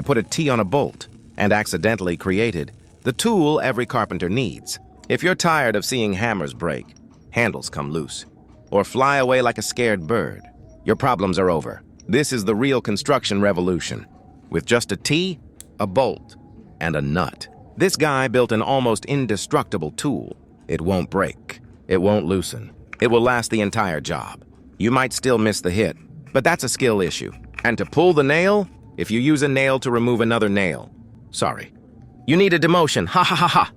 put a T on a bolt and accidentally created the tool every carpenter needs. If you're tired of seeing hammers break, handles come loose, or fly away like a scared bird, your problems are over. This is the real construction revolution. With just a T, a bolt, and a nut. This guy built an almost indestructible tool. It won't break. It won't loosen. It will last the entire job. You might still miss the hit, but that's a skill issue. And to pull the nail, if you use a nail to remove another nail, sorry. You need a demotion, ha ha ha ha.